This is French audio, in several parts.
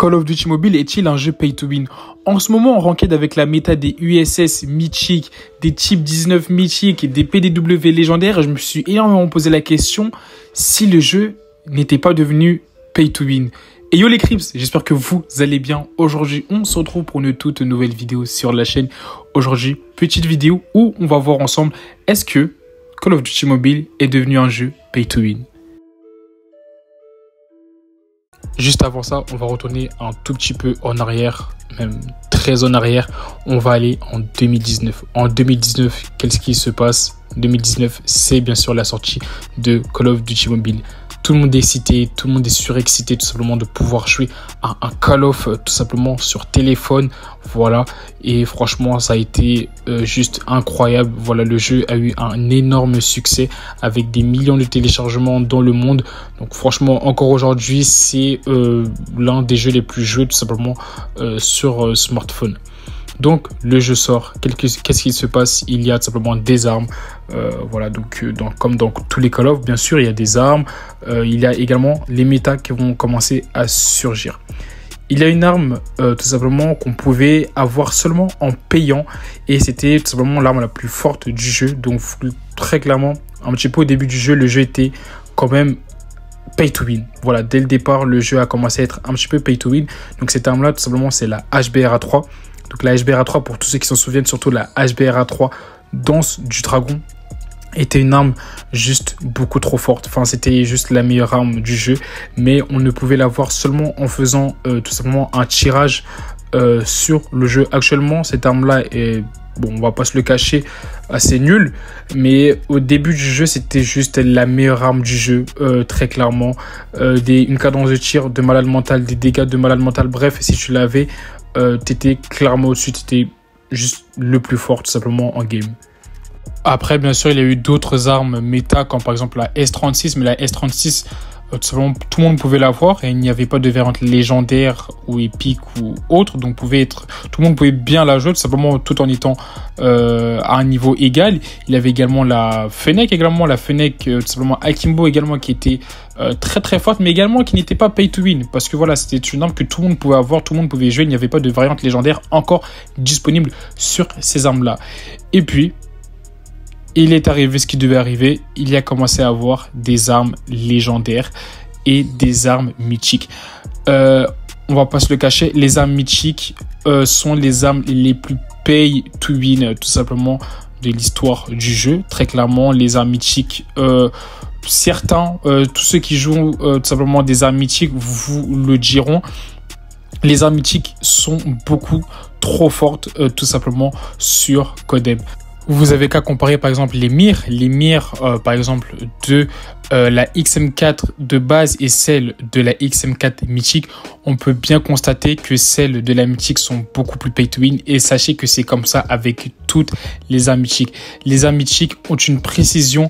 Call of Duty Mobile est-il un jeu pay to win? En ce moment, on ranked avec la méta des USS mythiques, des types 19 mythiques et des PDW légendaires. Je me suis énormément posé la question si le jeu n'était pas devenu pay to win. Et yo les Crips, j'espère que vous allez bien. Aujourd'hui, on se retrouve pour une toute nouvelle vidéo sur la chaîne. Aujourd'hui, petite vidéo où on va voir ensemble est-ce que Call of Duty Mobile est devenu un jeu pay to win. Juste avant ça, on va retourner un tout petit peu en arrière, même très en arrière. On va aller en 2019. En 2019, qu'est-ce qui se passe? 2019, c'est bien sûr la sortie de Call of Duty Mobile. Tout le monde est excité, tout le monde est surexcité tout simplement de pouvoir jouer à un Call of tout simplement sur téléphone. Voilà, et franchement ça a été juste incroyable. Voilà, le jeu a eu un énorme succès avec des millions de téléchargements dans le monde. Donc franchement, encore aujourd'hui, c'est l'un des jeux les plus joués tout simplement sur smartphone. Donc le jeu sort, qu'est-ce qui se passe? Il y a tout simplement des armes, voilà, donc comme dans tous les Call of, bien sûr, il y a des armes, il y a également les méta qui vont commencer à surgir. Il y a une arme tout simplement qu'on pouvait avoir seulement en payant et c'était tout simplement l'arme la plus forte du jeu. Donc très clairement, un petit peu au début du jeu, le jeu était quand même pay to win. Voilà, dès le départ, le jeu a commencé à être un petit peu pay to win. Donc cette arme-là, tout simplement, c'est la HBRA3. Donc la HBRA3, pour tous ceux qui s'en souviennent, surtout la HBRA3 Danse du Dragon, était une arme juste beaucoup trop forte. Enfin, c'était juste la meilleure arme du jeu. Mais on ne pouvait l'avoir seulement en faisant tout simplement un tirage sur le jeu. Actuellement, cette arme-là est, bon, on va pas se le cacher, assez nulle. Mais au début du jeu, c'était juste la meilleure arme du jeu, très clairement. Une cadence de tir de malade mental, des dégâts de malade mental. Bref, si tu l'avais, t'étais clairement au-dessus, t'étais juste le plus fort tout simplement en game. Après, bien sûr, il y a eu d'autres armes méta, comme par exemple la S36, mais la S36, tout simplement, tout le monde pouvait l'avoir et il n'y avait pas de variante légendaire ou épique ou autre, donc tout le monde pouvait bien la jouer tout simplement tout en étant à un niveau égal. Il y avait également la Fennec, tout simplement Akimbo également qui était très très forte, mais également qui n'était pas pay to win parce que voilà, c'était une arme que tout le monde pouvait avoir, tout le monde pouvait jouer, il n'y avait pas de variante légendaire encore disponible sur ces armes là. Et puis il est arrivé ce qui devait arriver, il y a commencé à avoir des armes légendaires et des armes mythiques. On va pas se le cacher, les armes mythiques sont les armes les plus pay to win tout simplement de l'histoire du jeu. Très clairement, les armes mythiques, certains, tous ceux qui jouent tout simplement des armes mythiques vous le diront, les armes mythiques sont beaucoup trop fortes tout simplement sur Codem. Vous avez qu'à comparer par exemple les mires par exemple de la XM4 de base et celle de la XM4 mythique. On peut bien constater que celles de la mythique sont beaucoup plus pay to win et sachez que c'est comme ça avec toutes les armes mythiques. Les armes mythiques ont une précision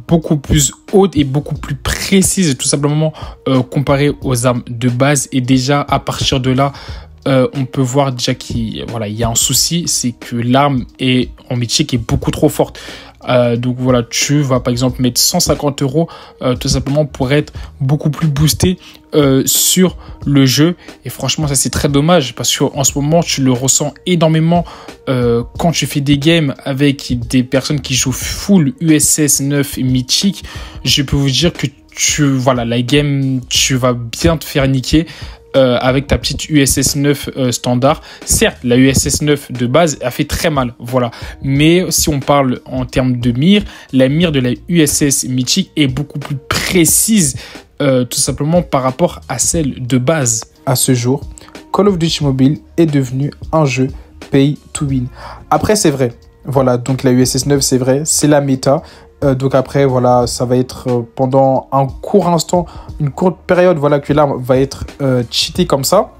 beaucoup plus haute et beaucoup plus précise tout simplement comparée aux armes de base et déjà à partir de là, on peut voir déjà qu'il y a un souci, c'est que l'arme en mythique est beaucoup trop forte. Donc voilà, tu vas par exemple mettre 150 € tout simplement pour être beaucoup plus boosté sur le jeu. Et franchement, ça c'est très dommage parce qu'en ce moment, tu le ressens énormément quand tu fais des games avec des personnes qui jouent full USS 9 mythique. Je peux vous dire que la game, tu vas bien te faire niquer. Avec ta petite USS 9 standard. Certes, la USS 9 de base a fait très mal, voilà. Mais si on parle en termes de mire, la mire de la USS mythique est beaucoup plus précise, tout simplement par rapport à celle de base. À ce jour, Call of Duty Mobile est devenu un jeu pay to win. Après, c'est vrai. Voilà, donc la USS 9, c'est vrai, c'est la méta. Donc après, voilà, ça va être pendant un court instant, une courte période, voilà, que l'arme va être cheatée comme ça.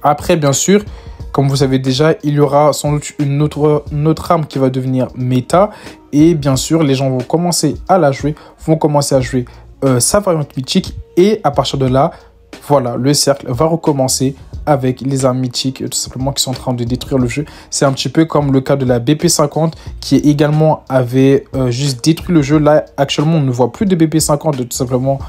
Après, bien sûr, comme vous savez déjà, il y aura sans doute une autre arme qui va devenir méta. Et bien sûr, les gens vont commencer à la jouer, sa variante mythique. Et à partir de là, voilà, le cercle va recommencer avec les armes mythiques tout simplement qui sont en train de détruire le jeu. C'est un petit peu comme le cas de la BP50 qui également avait juste détruit le jeu. Là, actuellement, on ne voit plus de BP50 tout simplement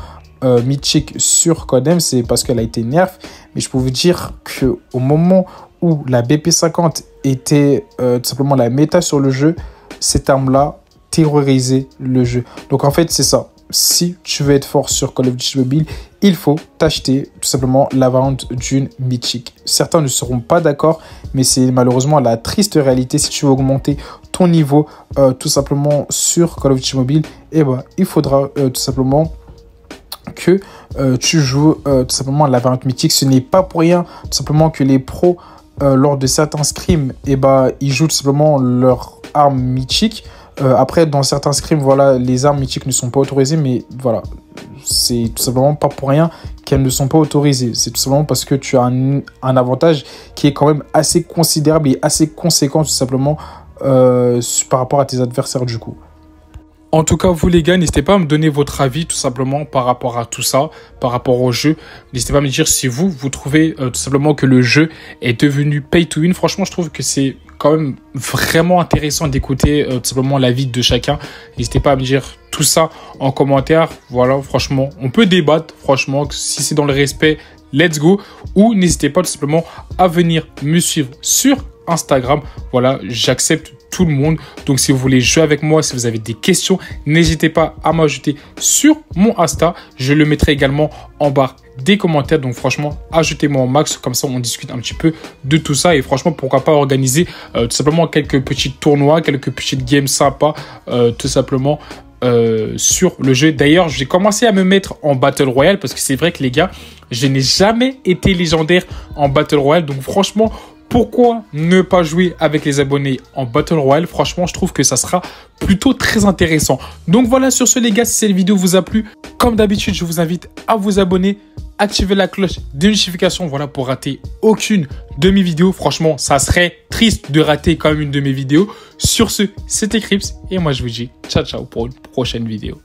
mythique sur Codem, c'est parce qu'elle a été nerf. Mais je peux vous dire qu'au moment où la BP50 était tout simplement la méta sur le jeu, cette arme-là terrorisait le jeu. Donc en fait, c'est ça. Si tu veux être fort sur Call of Duty Mobile, il faut t'acheter tout simplement la variante d'une mythique. Certains ne seront pas d'accord, mais c'est malheureusement la triste réalité. Si tu veux augmenter ton niveau tout simplement sur Call of Duty Mobile, eh ben, il faudra tout simplement que tu joues tout simplement la variante mythique. Ce n'est pas pour rien tout simplement que les pros lors de certains scrims, eh ben, ils jouent tout simplement leur arme mythique. Après, dans certains scrims, voilà, les armes mythiques ne sont pas autorisées, mais voilà, c'est tout simplement pas pour rien qu'elles ne sont pas autorisées. C'est tout simplement parce que tu as un avantage qui est quand même assez considérable et assez conséquent tout simplement par rapport à tes adversaires du coup. En tout cas, vous les gars, n'hésitez pas à me donner votre avis tout simplement par rapport à tout ça, par rapport au jeu. N'hésitez pas à me dire si vous trouvez tout simplement que le jeu est devenu pay to win. Franchement, je trouve que c'est quand même vraiment intéressant d'écouter tout simplement l'avis de chacun. N'hésitez pas à me dire tout ça en commentaire. Voilà, franchement, on peut débattre. Franchement, si c'est dans le respect, let's go. Ou n'hésitez pas tout simplement à venir me suivre sur Instagram. Voilà, j'accepte tout le monde. Donc, si vous voulez jouer avec moi, si vous avez des questions, n'hésitez pas à m'ajouter sur mon Insta. Je le mettrai également en barre des commentaires. Donc, franchement, ajoutez-moi au max. Comme ça, on discute un petit peu de tout ça. Et franchement, pourquoi pas organiser tout simplement quelques petits tournois, quelques petites games sympas, tout simplement sur le jeu. D'ailleurs, j'ai commencé à me mettre en Battle Royale parce que c'est vrai que les gars, je n'ai jamais été légendaire en Battle Royale. Donc, franchement, pourquoi ne pas jouer avec les abonnés en Battle Royale? Franchement, je trouve que ça sera plutôt très intéressant. Donc voilà, sur ce les gars, si cette vidéo vous a plu, comme d'habitude, je vous invite à vous abonner, activer la cloche de notification, voilà, pour rater aucune de mes vidéos. Franchement, ça serait triste de rater quand même une de mes vidéos. Sur ce, c'était Crips et moi je vous dis ciao ciao pour une prochaine vidéo.